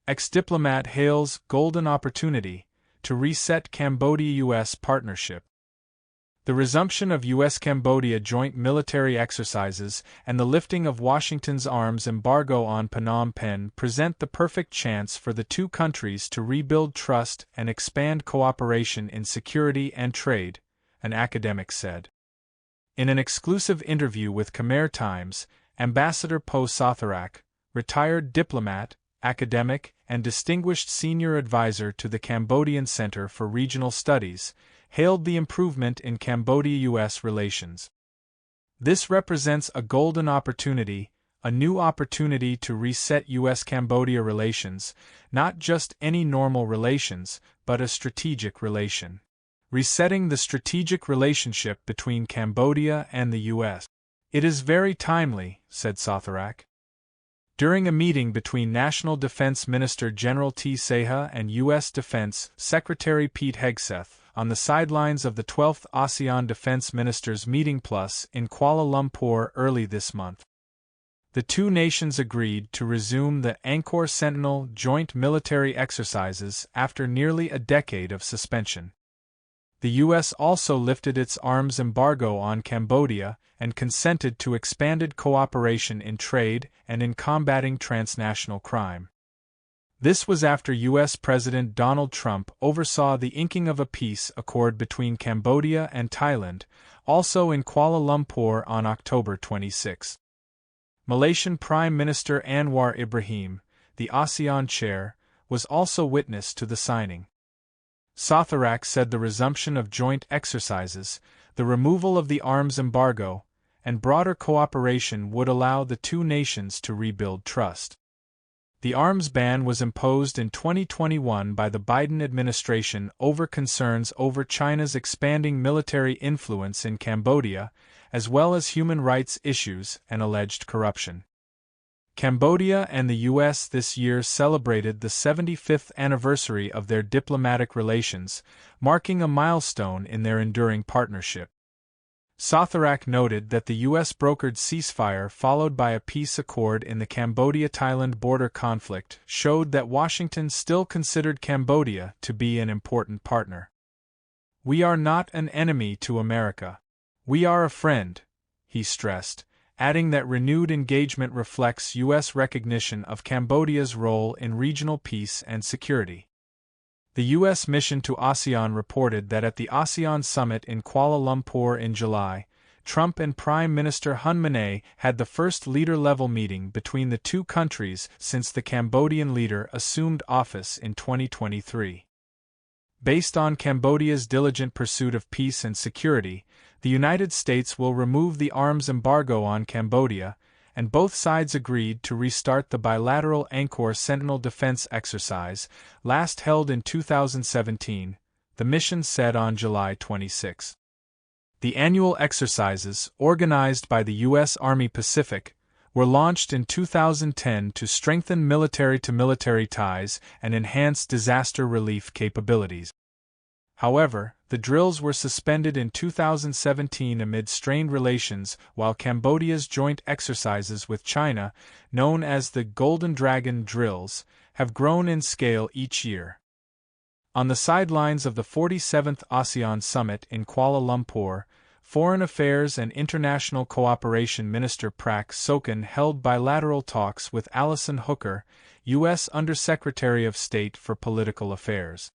Ex-diplomat hails golden opportunity to reset Cambodia US partnership. The resumption of U.S.-Cambodia joint military exercises and the lifting of Washington's arms embargo on Phnom Penh present the perfect chance for the two countries to rebuild trust and expand cooperation in security and trade, an academic said. In an exclusive interview with Khmer Times, Ambassador Po Sotharak, retired diplomat, academic, and distinguished senior advisor to the Cambodian Center for Regional Studies, hailed the improvement in Cambodia-U.S. relations. This represents a golden opportunity, a new opportunity to reset U.S.-Cambodia relations, not just any normal relations, but a strategic relation. Resetting the strategic relationship between Cambodia and the U.S. It is very timely, said Sotharak. During a meeting between National Defense Minister General T. Seha and U.S. Defense Secretary Pete Hegseth, on the sidelines of the 12th ASEAN Defense Ministers Meeting Plus in Kuala Lumpur early this month. The two nations agreed to resume the Angkor Sentinel joint military exercises after nearly a decade of suspension. The U.S. also lifted its arms embargo on Cambodia and consented to expanded cooperation in trade and in combating transnational crime. This was after U.S. President Donald Trump oversaw the inking of a peace accord between Cambodia and Thailand, also in Kuala Lumpur on October 26. Malaysian Prime Minister Anwar Ibrahim, the ASEAN chair, was also witness to the signing. Sotharak said the resumption of joint exercises, the removal of the arms embargo, and broader cooperation would allow the two nations to rebuild trust. The arms ban was imposed in 2021 by the Biden administration over concerns over China's expanding military influence in Cambodia, as well as human rights issues and alleged corruption. Cambodia and the U.S. this year celebrated the 75th anniversary of their diplomatic relations, marking a milestone in their enduring partnership. Sotharak noted that the U.S. brokered ceasefire followed by a peace accord in the Cambodia-Thailand border conflict showed that Washington still considered Cambodia to be an important partner. "We are not an enemy to America. We are a friend," he stressed, adding that renewed engagement reflects U.S. recognition of Cambodia's role in regional peace and security. The U.S. mission to ASEAN reported that at the ASEAN summit in Kuala Lumpur in July, Trump and Prime Minister Hun Manet had the first leader-level meeting between the two countries since the Cambodian leader assumed office in 2023. Based on Cambodia's diligent pursuit of peace and security, the United States will remove the arms embargo on Cambodia, and both sides agreed to restart the bilateral Angkor Sentinel defense exercise, last held in 2017, the mission said on July 26. The annual exercises, organized by the U.S. Army Pacific, were launched in 2010 to strengthen military-to-military ties and enhance disaster relief capabilities. However, the drills were suspended in 2017 amid strained relations while Cambodia's joint exercises with China, known as the Golden Dragon drills, have grown in scale each year. On the sidelines of the 47th ASEAN Summit in Kuala Lumpur, Foreign Affairs and International Cooperation Minister Prak Sokhonn held bilateral talks with Allison Hooker, U.S. Undersecretary of State for Political Affairs.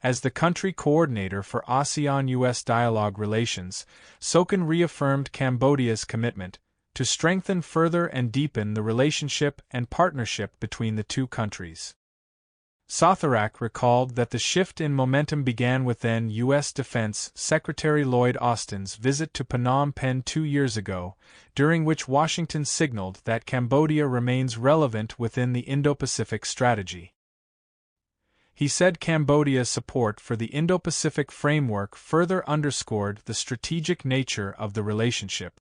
As the country coordinator for ASEAN-U.S. dialogue relations, Sokhonn reaffirmed Cambodia's commitment to strengthen further and deepen the relationship and partnership between the two countries. Sotharak recalled that the shift in momentum began with then U.S. Defense Secretary Lloyd Austin's visit to Phnom Penh 2 years ago, during which Washington signaled that Cambodia remains relevant within the Indo-Pacific strategy. He said Cambodia's support for the Indo-Pacific framework further underscored the strategic nature of the relationship.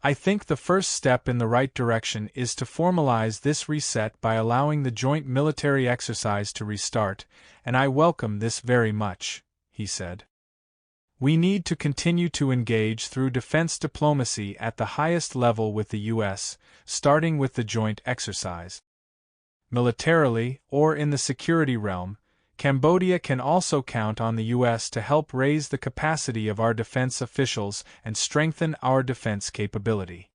"I think the first step in the right direction is to formalize this reset by allowing the joint military exercise to restart, and I welcome this very much," he said. "We need to continue to engage through defense diplomacy at the highest level with the U.S., starting with the joint exercise. militarily, or in the security realm, Cambodia can also count on the U.S. to help raise the capacity of our defense officials and strengthen our defense capability.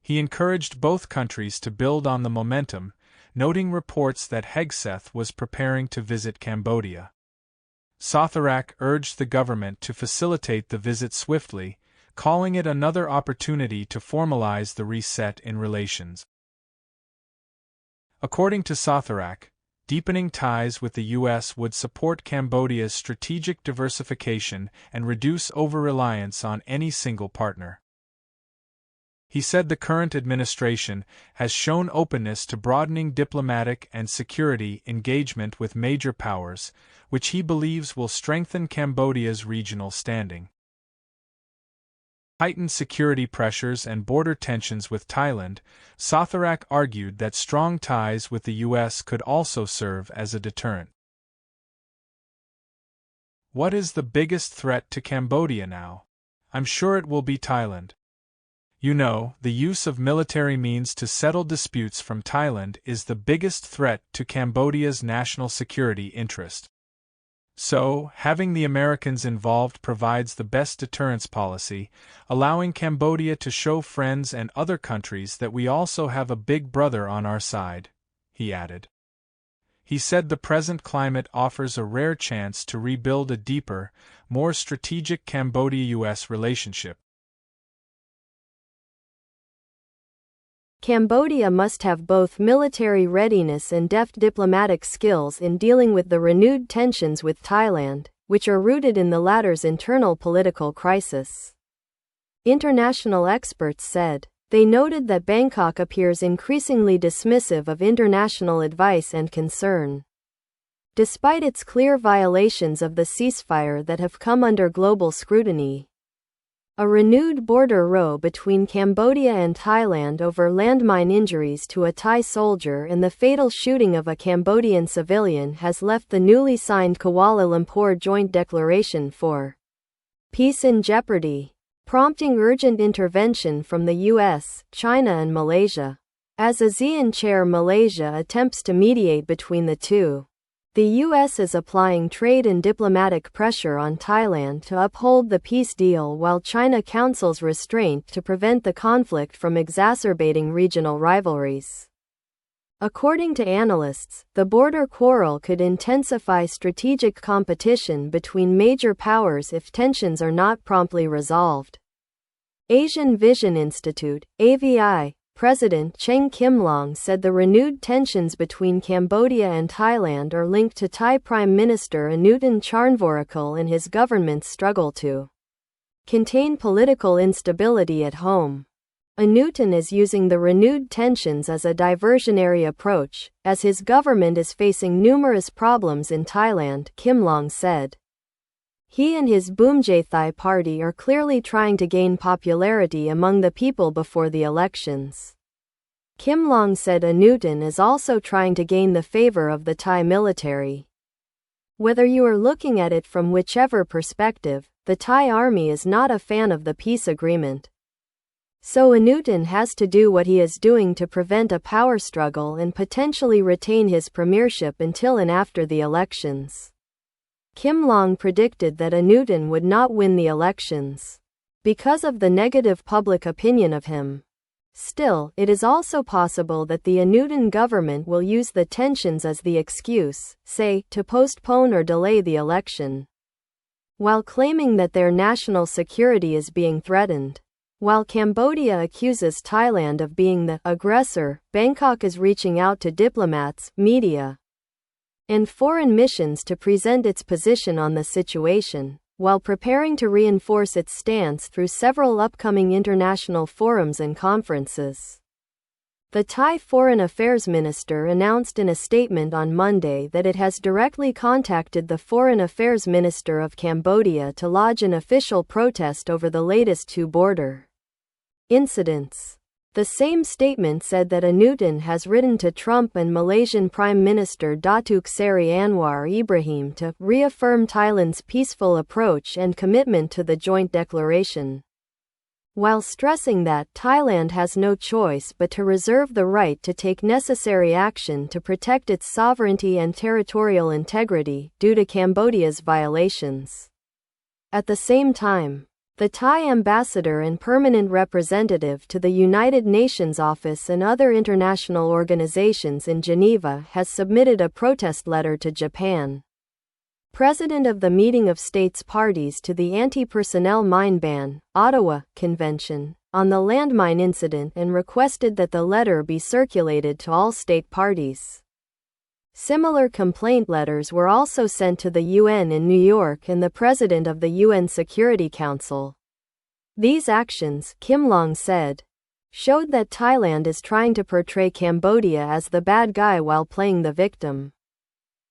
He encouraged both countries to build on the momentum, noting reports that Hegseth was preparing to visit Cambodia. Sotharak urged the government to facilitate the visit swiftly, calling it another opportunity to formalize the reset in relations. According to Sotharak, deepening ties with the U.S. would support Cambodia's strategic diversification and reduce over-reliance on any single partner. He said the current administration has shown openness to broadening diplomatic and security engagement with major powers, which he believes will strengthen Cambodia's regional standing. Heightened security pressures and border tensions with Thailand, Sotharak argued that strong ties with the U.S. could also serve as a deterrent. What is the biggest threat to Cambodia now? I'm sure it will be Thailand. You know, the use of military means to settle disputes from Thailand is the biggest threat to Cambodia's national security interest. So, having the Americans involved provides the best deterrence policy, allowing Cambodia to show friends and other countries that we also have a big brother on our side, he added. He said the present climate offers a rare chance to rebuild a deeper, more strategic Cambodia-US relationship. Cambodia must have both military readiness and deft diplomatic skills in dealing with the renewed tensions with Thailand, which are rooted in the latter's internal political crisis. International experts said. They noted that Bangkok appears increasingly dismissive of international advice and concern. Despite its clear violations of the ceasefire that have come under global scrutiny, a renewed border row between Cambodia and Thailand over landmine injuries to a Thai soldier and the fatal shooting of a Cambodian civilian has left the newly signed Kuala Lumpur Joint Declaration for Peace in jeopardy, prompting urgent intervention from the US, China and Malaysia. As ASEAN chair, Malaysia attempts to mediate between the two. The U.S. is applying trade and diplomatic pressure on Thailand to uphold the peace deal while China counsels restraint to prevent the conflict from exacerbating regional rivalries. According to analysts, the border quarrel could intensify strategic competition between major powers if tensions are not promptly resolved. Asian Vision Institute, AVI, President Cheng Kim-long said the renewed tensions between Cambodia and Thailand are linked to Thai Prime Minister Anutin Charnvirakul and his government's struggle to contain political instability at home. Anutin is using the renewed tensions as a diversionary approach, as his government is facing numerous problems in Thailand, Kim-long said. He and his Boomjaithai party are clearly trying to gain popularity among the people before the elections. Kim-long said Anutin is also trying to gain the favor of the Thai military. Whether you are looking at it from whichever perspective, the Thai army is not a fan of the peace agreement. So Anutin has to do what he is doing to prevent a power struggle and potentially retain his premiership until and after the elections. Kim-long predicted that Anutin would not win the elections because of the negative public opinion of him. Still, it is also possible that the Anutin government will use the tensions as the excuse, say, to postpone or delay the election, while claiming that their national security is being threatened. While Cambodia accuses Thailand of being the aggressor, Bangkok is reaching out to diplomats, media, and foreign missions to present its position on the situation, while preparing to reinforce its stance through several upcoming international forums and conferences. The Thai Foreign Affairs Minister announced in a statement on Monday that it has directly contacted the Foreign Affairs Minister of Cambodia to lodge an official protest over the latest two border incidents. The same statement said that Anutin has written to Trump and Malaysian Prime Minister Datuk Seri Anwar Ibrahim to reaffirm Thailand's peaceful approach and commitment to the joint declaration. while stressing that Thailand has no choice but to reserve the right to take necessary action to protect its sovereignty and territorial integrity due to Cambodia's violations. At the same time, the Thai ambassador and permanent representative to the United Nations office and other international organizations in Geneva has submitted a protest letter to Japan. President of the Meeting of States Parties to the Anti-Personnel Mine Ban, Ottawa, Convention, on the landmine incident and requested that the letter be circulated to all state parties. Similar complaint letters were also sent to the UN in New York and the President of the UN Security Council. These actions, Kim Long said, showed that Thailand is trying to portray Cambodia as the bad guy while playing the victim.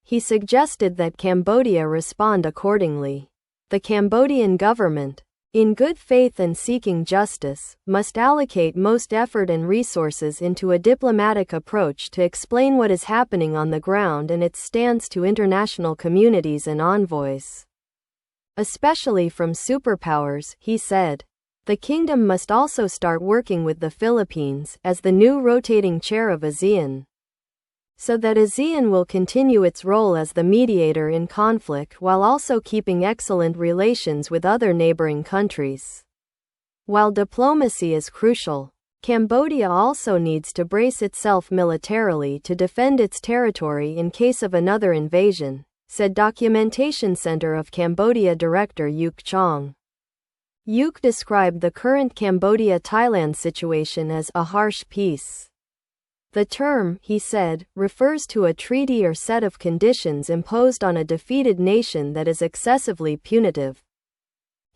He suggested that Cambodia respond accordingly. The Cambodian government, in good faith and seeking justice, must allocate most effort and resources into a diplomatic approach to explain what is happening on the ground and its stance to international communities and envoys, especially from superpowers, he said. The kingdom must also start working with the Philippines as the new rotating chair of ASEAN, so that ASEAN will continue its role as the mediator in conflict while also keeping excellent relations with other neighboring countries. While diplomacy is crucial, Cambodia also needs to brace itself militarily to defend its territory in case of another invasion, said Documentation Center of Cambodia Director Yuk Chong. Yuk described the current Cambodia-Thailand situation as a harsh peace. The term, he said, refers to a treaty or set of conditions imposed on a defeated nation that is excessively punitive,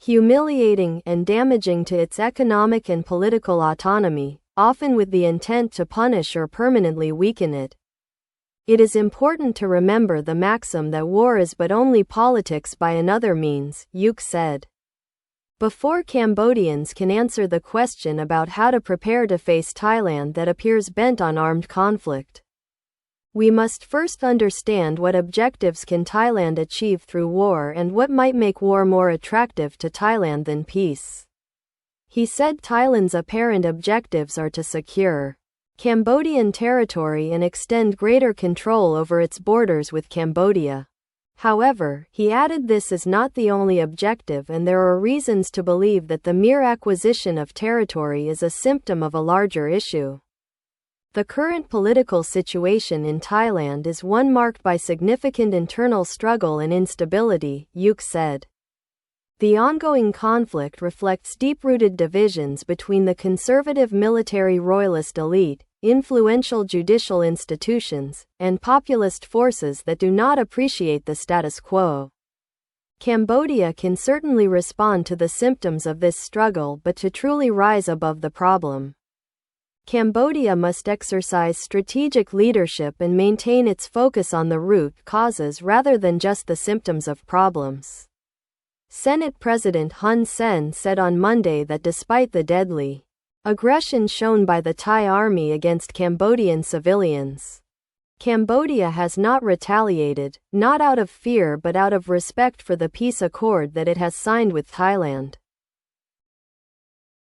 humiliating, and damaging to its economic and political autonomy, often with the intent to punish or permanently weaken it. It is important to remember the maxim that war is but only politics by another means, Yuk said. Before Cambodians can answer the question about how to prepare to face Thailand that appears bent on armed conflict, we must first understand what objectives can Thailand achieve through war and what might make war more attractive to Thailand than peace. He said Thailand's apparent objectives are to secure Cambodian territory and extend greater control over its borders with Cambodia. However, he added this is not the only objective and there are reasons to believe that the mere acquisition of territory is a symptom of a larger issue. The current political situation in Thailand is one marked by significant internal struggle and instability, Yuk said. The ongoing conflict reflects deep-rooted divisions between the conservative military royalist elite, influential judicial institutions, and populist forces that do not appreciate the status quo. Cambodia can certainly respond to the symptoms of this struggle, but to truly rise above the problem, Cambodia must exercise strategic leadership and maintain its focus on the root causes rather than just the symptoms of problems. Senate President Hun Sen said on Monday that despite the deadly aggression shown by the Thai army against Cambodian civilians, Cambodia has not retaliated, not out of fear but out of respect for the peace accord that it has signed with Thailand.